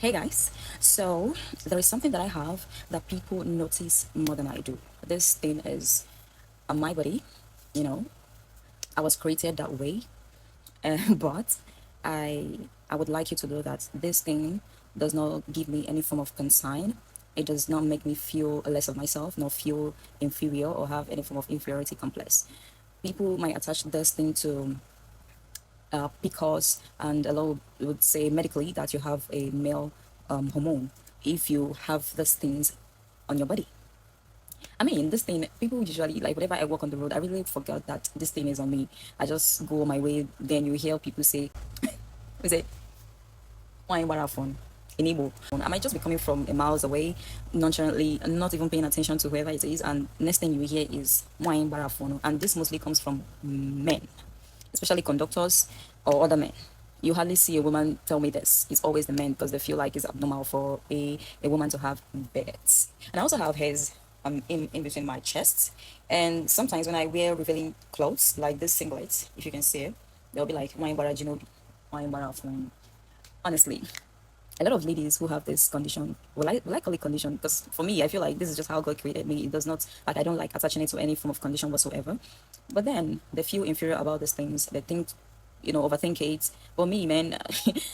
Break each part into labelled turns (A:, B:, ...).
A: Hey guys, so there is something that I have that people notice more than I do. This thing is my body, you know, I was created that way, but I I would like you to know that this thing does not give me any form of concern. It does not make me feel less of myself, nor feel inferior or have any form of inferiority complex. People might attach this thing to PCOS, and a lot would say medically that you have a male hormone if you have these things on your body. I mean, this thing, people usually, like, whenever I walk on the road, I really forget that this thing is on me. I just go my way. Then you hear people say, is it, why phone? In Igbo. I might just be coming from a miles away, nonchalantly, not even paying attention to whoever it is. And next thing you hear is wine barafon. And this mostly comes from men, especially conductors or other men. You hardly see a woman tell me this. It's always the men because they feel like it's abnormal for a woman to have beds. And I also have hairs in between my chest. And sometimes when I wear revealing clothes like this singlet, if you can see it, they'll be like, wine bara jinobi, wine bara phone. Honestly, a lot of ladies who have this condition, will I call it condition? Because for me, I feel like this is just how God created me. It does not, like, I don't like attaching it to any form of condition whatsoever. But then they feel inferior about these things. They think, overthink it. But me, man,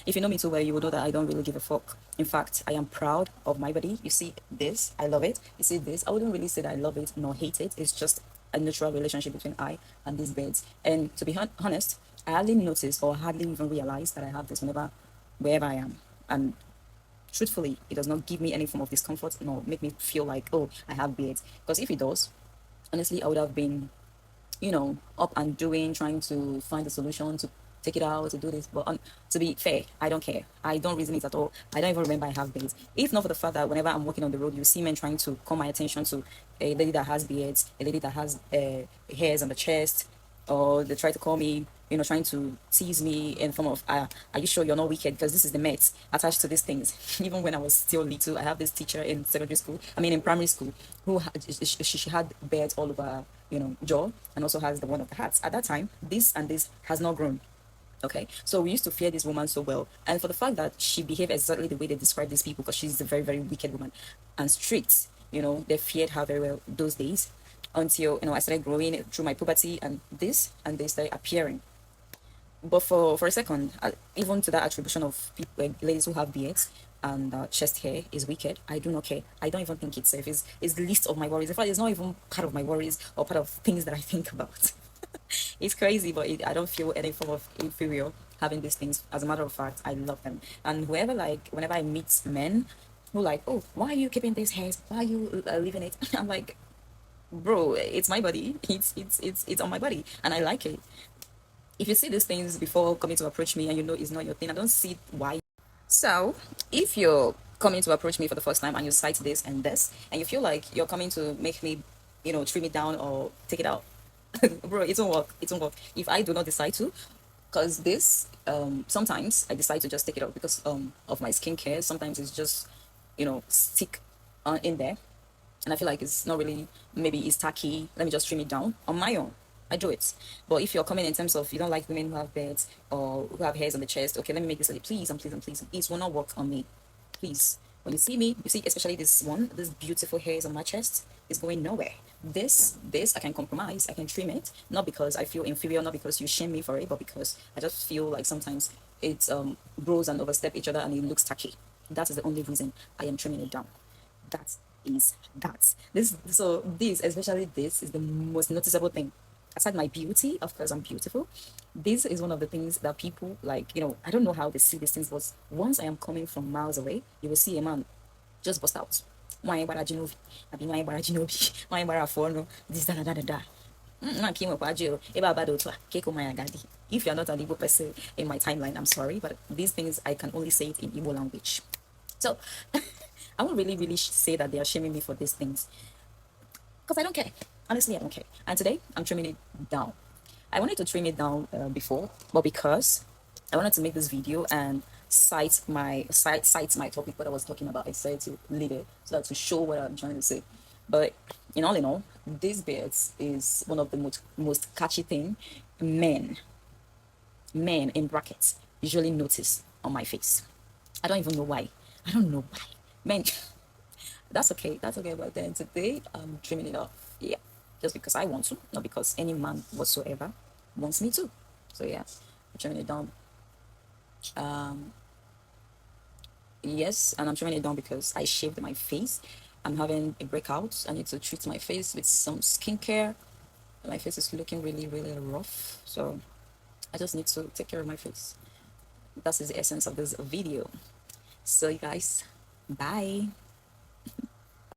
A: if you know me too well, you will know that I don't really give a fuck. In fact, I am proud of my body. You see this, I love it. You see this, I wouldn't really say that I love it nor hate it. It's just a natural relationship between I and these beds. And to be honest, I hardly notice or hardly even realize that I have this wherever I am. And truthfully, it does not give me any form of discomfort nor make me feel like, oh, I have beards. Because if it does, honestly, I would have been, up and doing, trying to find a solution to take it out, to do this. But to be fair, I don't care. I don't reason it at all. I don't even remember I have beards. If not for the fact that whenever I'm walking on the road, you see men trying to call my attention to a lady that has beards, a lady that has hairs on the chest, or they try to call me, trying to tease me in form of, are you sure you're not wicked? Because this is the meds attached to these things. Even when I was still little, I have this teacher in secondary school, in primary school, who she had beards all over, jaw, and also has the one of the hats. At that time, this and this has not grown. Okay, so we used to fear this woman so well, and for the fact that she behaved exactly the way they describe these people, because she's a very, very wicked woman and strict, they feared her very well those days until I started growing through my puberty, and they started appearing. But for a second, even to that attribution of people, ladies who have beards and chest hair is wicked, I do not care. I don't even think it's safe. It's the least of my worries. In fact, it's not even part of my worries or part of things that I think about. It's crazy, but I don't feel any form of inferior having these things. As a matter of fact, I love them. And whenever I meet men who like, oh, why are you keeping these hairs? Why are you leaving it? I'm like, bro, it's my body. It's on my body, and I like it. If you see these things before coming to approach me and you know it's not your thing, I don't see why. So, if you're coming to approach me for the first time and you cite this and this, and you feel like you're coming to make me, trim it down or take it out, bro, it won't work. It won't work. If I do not decide to, because this, sometimes I decide to just take it out because of my skincare. Sometimes it's just, stick in there, and I feel like it's not really, maybe it's tacky. Let me just trim it down on my own. I do it. But if you're coming in terms of you don't like women who have beards or who have hairs on the chest, okay, let me make this, please and please and please. It will not work on me. Please. When you see me, you see especially this beautiful hairs on my chest is going nowhere. This I can compromise, I can trim it, not because I feel inferior, not because you shame me for it, but because I just feel like sometimes it grows and overstep each other and it looks tacky. That is the only reason I am trimming it down. That is that. This, especially this, is the most noticeable thing. Aside my beauty, of course, I'm beautiful. This is one of the things that people like. I don't know how they see these things, but once I am coming from miles away, you will see a man just bust out. Why bara Genovi? I mean, why bara Genovi? Why bara Forno? This da da da da da. If you're not an Igbo person in my timeline, I'm sorry, but these things I can only say it in Igbo language. So I won't really, really say that they are shaming me for these things because I don't care. Honestly, I don't care. And today I'm trimming it down. I wanted to trim it down before, but because I wanted to make this video and cite my topic, what I was talking about, I decided to leave it so that to show what I'm trying to say. But in all, this beards is one of the most catchy thing men men in brackets usually notice on my face. I don't even know why. I don't know why. Man, that's okay. That's okay. But then today, I'm trimming it off. Yeah. Just because I want to, not because any man whatsoever wants me to. So yeah, I'm trimming it down. Yes, and I'm trimming it down because I shaved my face. I'm having a breakout. I need to treat my face with some skincare. My face is looking really, really rough. So I just need to take care of my face. That is the essence of this video. So you guys, bye.